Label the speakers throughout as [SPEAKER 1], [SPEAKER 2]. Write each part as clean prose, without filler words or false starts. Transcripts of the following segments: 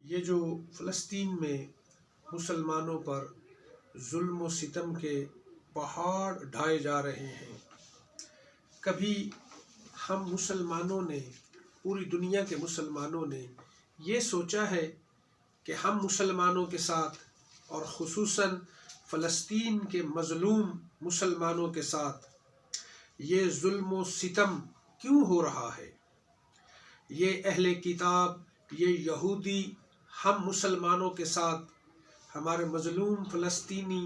[SPEAKER 1] یہ جو فلسطین میں مسلمانوں پر ظلم و ستم کے پہاڑ ڈھائے جا رہے ہیں، کبھی ہم مسلمانوں نے، پوری دنیا کے مسلمانوں نے یہ سوچا ہے کہ ہم مسلمانوں کے ساتھ اور خصوصاً فلسطین کے مظلوم مسلمانوں کے ساتھ یہ ظلم و ستم کیوں ہو رہا ہے؟ یہ اہل کتاب، یہ یہودی ہم مسلمانوں کے ساتھ، ہمارے مظلوم فلسطینی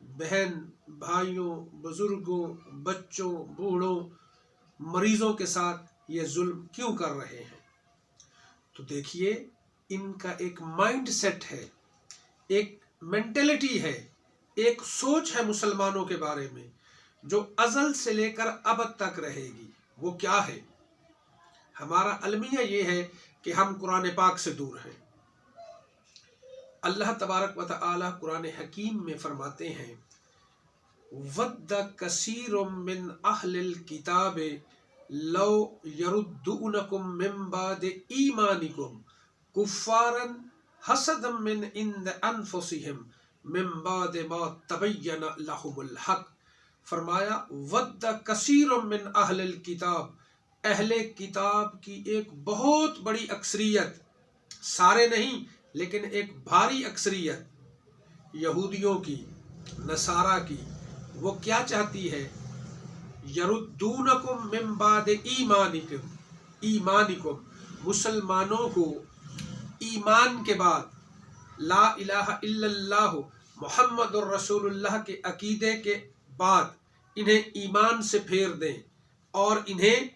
[SPEAKER 1] بہن بھائیوں، بزرگوں، بچوں، بوڑھوں، مریضوں کے ساتھ یہ ظلم کیوں کر رہے ہیں؟ تو دیکھیے، ان کا ایک مائنڈ سیٹ ہے، ایک مینٹلٹی ہے، ایک سوچ ہے مسلمانوں کے بارے میں جو ازل سے لے کر ابد تک رہے گی۔ وہ کیا ہے؟ ہمارا المیہ یہ ہے کہ ہم قرآن پاک سے دور ہیں۔ اللہ تبارک و تعالی قرآن حکیم میں فرماتے ہیں، وَدَّ كَثِيرٌ مِّنْ أَهْلِ الْكِتَابِ لَوْ يَرُدُّونَكُم مِّن بَعْدِ إِيمَانِكُمْ كُفَّارًا حَسَدًا مِّنْ عِندِ أَنفُسِهِم مِّن بَعْدِ مَا تَبَيَّنَ لَهُمُ الْحَقُّ۔ فرمایا وَدَّ كَثِيرٌ مِّنْ أَهْلِ الْكِتَابِ، اہل کتاب کی ایک بہت بڑی اکثریت، سارے نہیں لیکن ایک بھاری اکثریت یہودیوں کی، نصارہ کی، وہ کیا چاہتی ہے؟ یردونکم من بعد ایمانکم، مسلمانوں کو ایمان کے بعد، لا الہ الا اللہ محمد الرسول اللہ کے عقیدے کے بعد انہیں ایمان سے پھیر دیں اور انہیں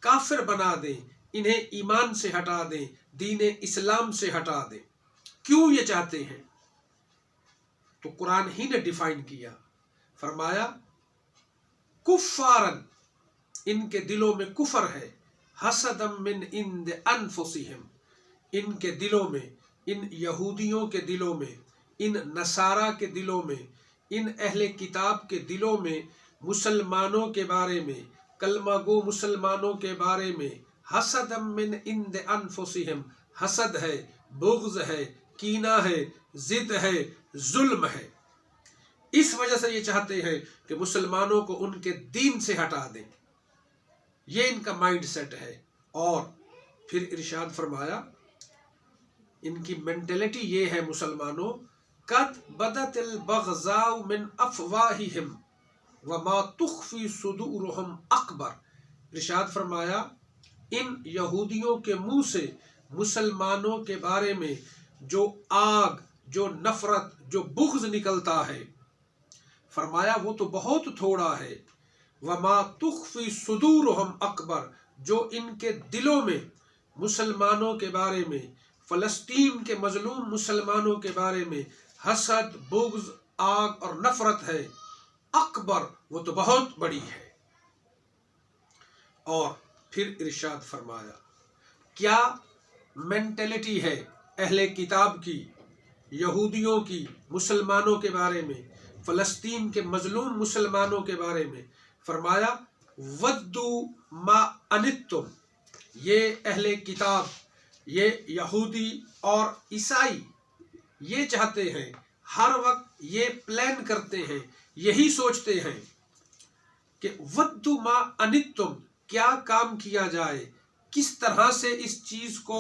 [SPEAKER 1] کافر بنا دیں، انہیں ایمان سے ہٹا دیں، دین اسلام سے ہٹا دیں۔ کیوں یہ چاہتے ہیں؟ تو قرآن ہی نے ڈیفائن کیا، فرمایا کفارن، ان کے دلوں میں کفر ہے، حسدم من عند انفسہم، ان کے دلوں میں، ان یہودیوں کے دلوں میں، ان نصارہ کے دلوں میں، ان اہل کتاب کے دلوں میں مسلمانوں کے بارے میں، کلمہ گو مسلمانوں کے بارے میں حسدم من عند انفسہم، حسد ہے، بغض ہے، کینہ ہے، ضد ہے، ظلم ہے۔ اس وجہ سے یہ چاہتے ہیں کہ مسلمانوں کو ان کے دین سے ہٹا دیں۔ یہ ان کا مائنڈ سیٹ ہے۔ اور پھر ارشاد فرمایا، ان کی مینٹلٹی یہ ہے مسلمانوں، قد بدت البغضاء من افواہہم وما تخفی صدورہم اکبر۔ ارشاد فرمایا، ان یہودیوں کے منہ سے مسلمانوں کے بارے میں جو آگ، جو نفرت، جو بغض نکلتا ہے، فرمایا وہ تو بہت تھوڑا ہے، وما تخفی صدورہم اکبر، جو ان کے دلوں میں مسلمانوں کے بارے میں، فلسطین کے مظلوم مسلمانوں کے بارے میں حسد، بغض، آگ اور نفرت ہے، اکبر، وہ تو بہت بڑی ہے۔ اور پھر ارشاد فرمایا، کیا مینٹلٹی ہے اہل کتاب کی، یہودیوں کی، مسلمانوں کے بارے میں، فلسطین کے مظلوم مسلمانوں کے بارے میں؟ فرمایا ودو ما انتم، یہ اہل کتاب، یہ یہودی اور عیسائی یہ چاہتے ہیں، ہر وقت یہ پلان کرتے ہیں، یہی سوچتے ہیں کہ ودو ما انتم، کیا کام کیا جائے، کس طرح سے اس چیز کو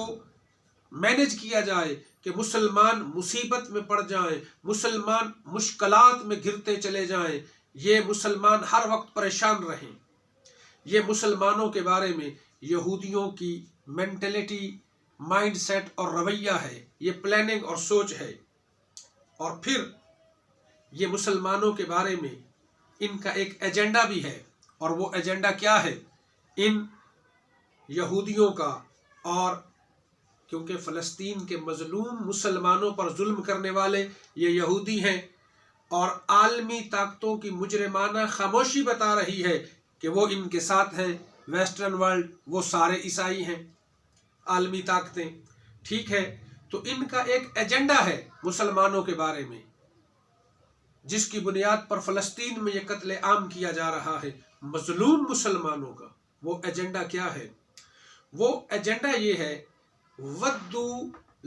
[SPEAKER 1] مینج کیا جائے کہ مسلمان مصیبت میں پڑ جائیں، مسلمان مشکلات میں گرتے چلے جائیں، یہ مسلمان ہر وقت پریشان رہیں۔ یہ مسلمانوں کے بارے میں یہودیوں کی مینٹلٹی، مائنڈ سیٹ اور رویہ ہے، یہ پلاننگ اور سوچ ہے۔ اور پھر یہ مسلمانوں کے بارے میں ان کا ایک ایجنڈا بھی ہے، اور وہ ایجنڈا کیا ہے؟ ان یہودیوں کا، اور کیونکہ فلسطین کے مظلوم مسلمانوں پر ظلم کرنے والے یہ یہودی ہیں، اور عالمی طاقتوں کی مجرمانہ خاموشی بتا رہی ہے کہ وہ ان کے ساتھ ہیں، ویسٹرن ورلڈ، وہ سارے عیسائی ہیں، عالمی طاقتیں، ٹھیک ہے؟ تو ان کا ایک ایجنڈا ہے مسلمانوں کے بارے میں، جس کی بنیاد پر فلسطین میں یہ قتل عام کیا جا رہا ہے مظلوم مسلمانوں کا۔ وہ ایجنڈا کیا ہے؟ وہ ایجنڈا یہ ہے، ودو